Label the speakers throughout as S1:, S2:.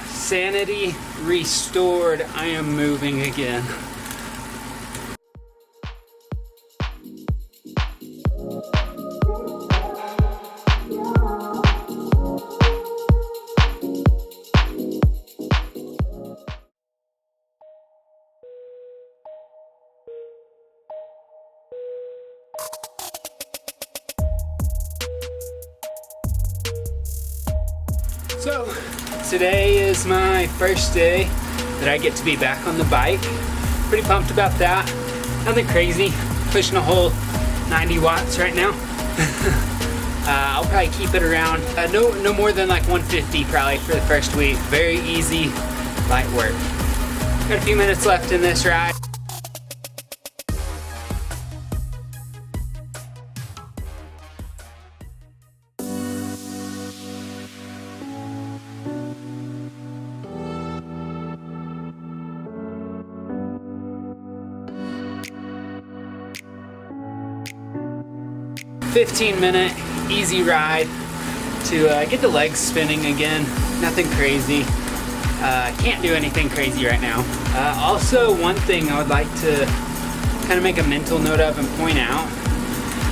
S1: Sanity restored. I am moving again. So, today is my first day that I get to be back on the bike. Pretty pumped about that. Nothing crazy, pushing a whole 90 watts right now. I'll probably keep it around, no more than like 150 probably for the first week. Very easy, light work. Got a few minutes left in this ride. "15-minute easy ride to get the legs spinning again. Nothing crazy. Can't do anything crazy right now. Also, one thing I would like to kind of make a mental note of and point out,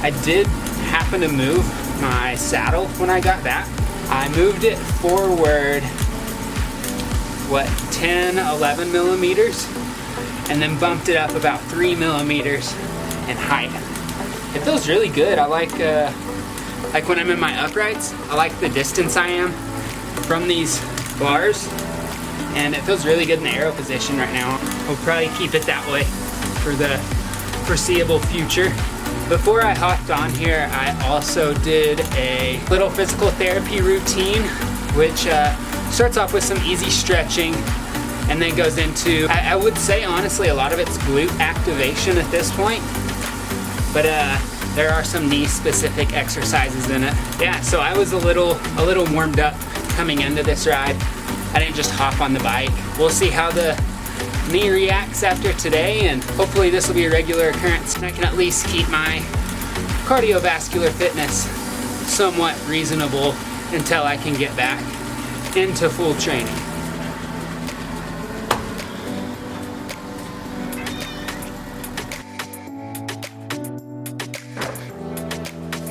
S1: I did happen to move my saddle when I got back. I moved it forward, 10, 11 millimeters, and then bumped it up about 3 millimeters in height. It feels really good. I like when I'm in my uprights, I like the distance I am from these bars, and it feels really good in the aero position right now. We'll probably keep it that way for the foreseeable future. Before I hopped on here, I also did a little physical therapy routine, which starts off with some easy stretching and then goes into, I would say honestly, a lot of it's glute activation at this point. But there are some knee specific exercises in it. Yeah, so I was a little warmed up coming into this ride. I didn't just hop on the bike. We'll see how the knee reacts after today, and hopefully this will be a regular occurrence. And I can at least keep my cardiovascular fitness somewhat reasonable until I can get back into full training.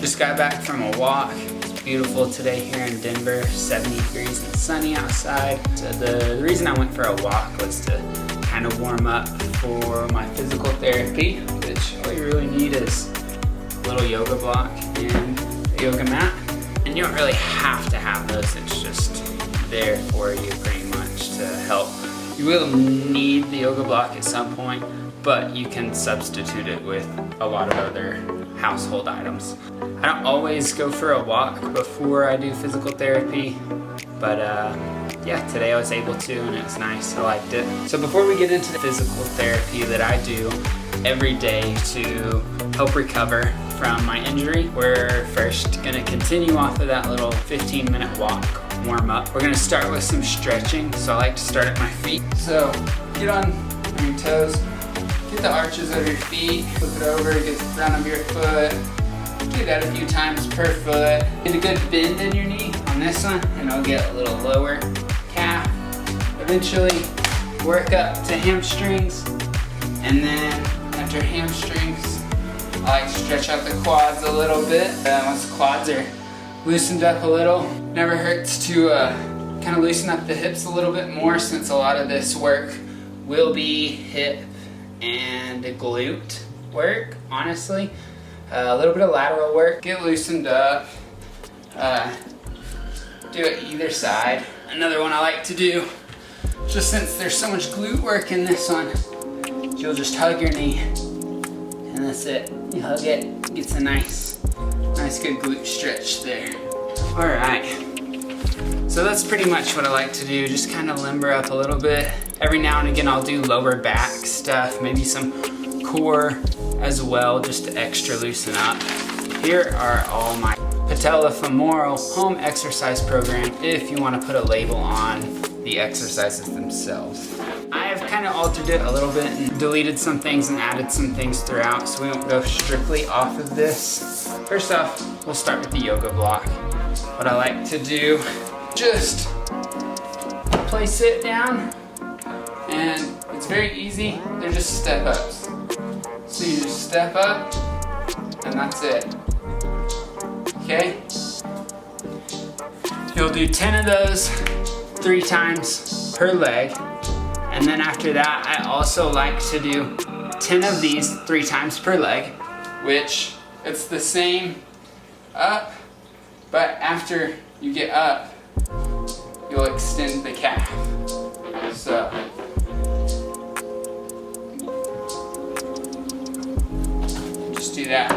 S1: Just got back from a walk. It's beautiful today here in Denver, 70 degrees and sunny outside. So the reason I went for a walk was to kind of warm up for my physical therapy, which all you really need is a little yoga block and a yoga mat. And you don't really have to have those, it's just there for you pretty much to help. You will need the yoga block at some point, but you can substitute it with a lot of other household items. I don't always go for a walk before I do physical therapy, but yeah, today I was able to and it was nice, I liked it. So before we get into the physical therapy that I do every day to help recover from my injury, we're first gonna continue off of that little 15-minute walk warm up. We're gonna start with some stretching, so I like to start at my feet. So get on your toes, get the arches of your feet, flip it over, get the front of your foot, do that a few times per foot. Get a good bend in your knee on this one, and it'll get a little lower calf. Eventually work up to hamstrings, and then after hamstrings, I like to stretch out the quads a little bit. Once the quads are loosened up a little, never hurts to kind of loosen up the hips a little bit more, since a lot of this work will be hip and glute work, honestly. A little bit of lateral work, get loosened up, do it either side. Another one I like to do, just since there's so much glute work in this one, you'll just hug your knee, and that's it. You hug it, gets a nice good glute stretch there. All right, so that's pretty much what I like to do, just kind of limber up a little bit. Every now and again I'll do lower back stuff, maybe some core as well, just to extra loosen up. Here are all my patellofemoral home exercise program, if you want to put a label on the exercises themselves. I have kind of altered it a little bit and deleted some things and added some things throughout, so we won't go strictly off of this. First off, we'll start with the yoga block. What I like to do, just place it down, and it's very easy. They're just step ups. So you just step up, and that's it. Okay? You'll do 10 of those 3 times per leg. And then after that, I also like to do 10 of these 3 times per leg, which it's the same up, but after you get up, you'll extend the calf. So, just do that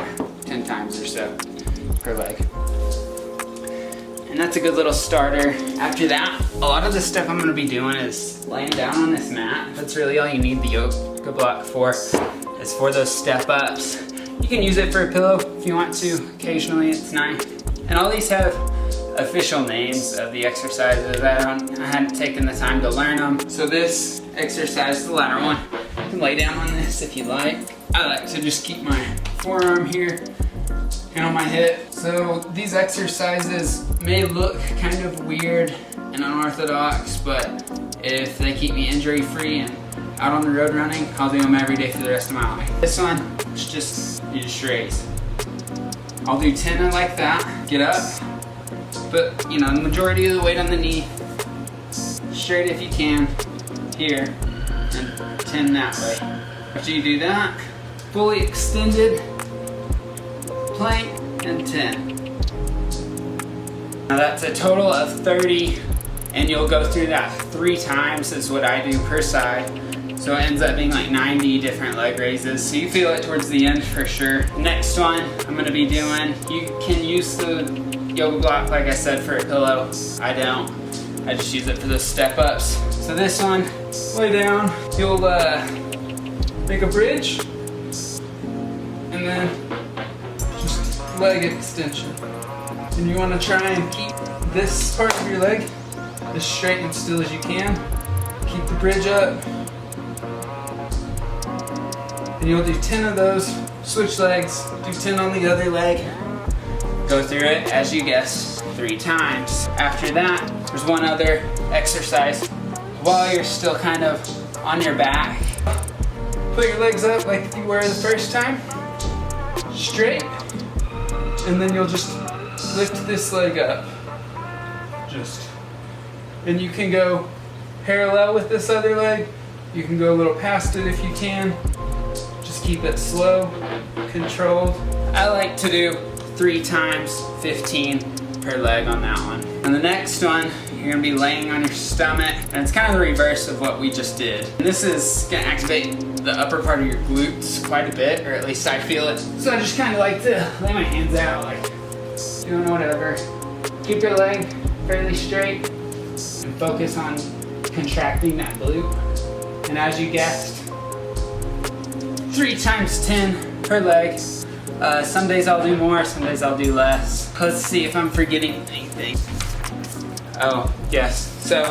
S1: 10 times or so per leg. And that's a good little starter. After that, a lot of the stuff I'm gonna be doing is laying down on this mat. That's really all you need the yoga block for, is for those step ups. You can use it for a pillow if you want to. Occasionally, it's nice. And all these have official names of the exercises. I hadn't taken the time to learn them. So this exercise, the latter one, you can lay down on this if you like. I like to just keep my forearm here and on my hip. So these exercises may look kind of weird and unorthodox, but if they keep me injury free and out on the road running, I'll do them every day for the rest of my life. This one is just, you just raise. I'll do 10 like that, get up, put the majority of the weight on the knee, straight if you can, here, and 10 that way. After you do that, fully extended, plank, and 10. Now that's a total of 30, and you'll go through that 3 times is what I do per side. So it ends up being like 90 different leg raises. So you feel it towards the end for sure. Next one I'm gonna be doing, you can use the yoga block like I said for a pillow. I don't, I just use it for those step ups. So this one, lay down, you'll make a bridge, and then just leg extension. And you wanna try and keep this part of your leg as straight and still as you can. Keep the bridge up. And you'll do 10 of those, switch legs, do 10 on the other leg. Go through it, as you guessed, 3 times. After that, there's one other exercise. While you're still kind of on your back, put your legs up like you were the first time, straight, and then you'll just lift this leg up. And you can go parallel with this other leg. You can go a little past it if you can. Just keep it slow, controlled. I like to do 3 times 15 per leg on that one. And the next one, you're gonna be laying on your stomach, and it's kind of the reverse of what we just did. And this is gonna activate the upper part of your glutes quite a bit, or at least I feel it. So I just kind of like to lay my hands out, like doing whatever. Keep your leg fairly straight and focus on contracting that glute. And as you guessed, 3 times 10 per leg. Some days I'll do more, some days I'll do less. Let's see if I'm forgetting anything. Oh, yes. So,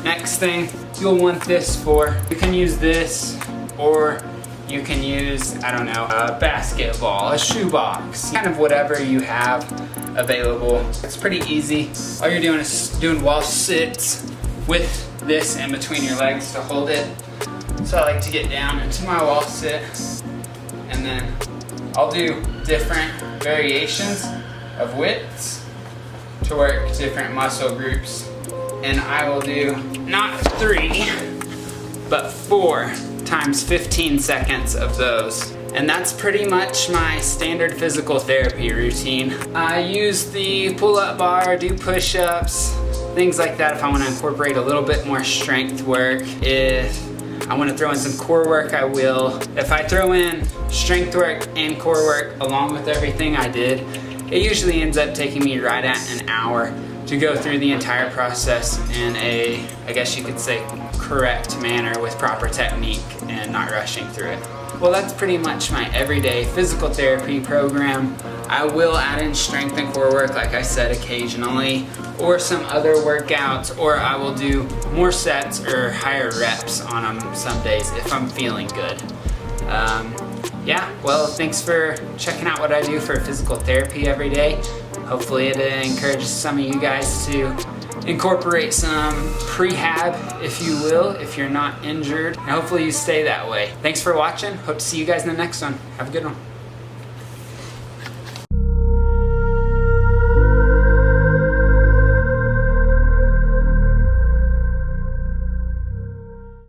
S1: next thing you'll want this for, you can use this, or you can use, I don't know, a basketball, a shoebox, kind of whatever you have available. It's pretty easy. All you're doing is doing wall sits with this in between your legs to hold it. So I like to get down into my wall sit, and then I'll do different variations of widths to work different muscle groups. And I will do not 3, but 4 times 15 seconds of those. And that's pretty much my standard physical therapy routine. I use the pull-up bar, do push-ups, things like that if I want to incorporate a little bit more strength work. If I want to throw in some core work, I will. If I throw in strength work and core work along with everything I did, it usually ends up taking me right at an hour to go through the entire process in a, I guess you could say, correct manner with proper technique and not rushing through it. Well, that's pretty much my everyday physical therapy program. I will add in strength and core work, like I said, occasionally, or some other workouts, or I will do more sets or higher reps on them some days if I'm feeling good. Yeah, well, thanks for checking out what I do for physical therapy every day. Hopefully it encourages some of you guys to incorporate some prehab, if you will, if you're not injured. And hopefully you stay that way. Thanks for watching. Hope to see you guys in the next one. Have a good one.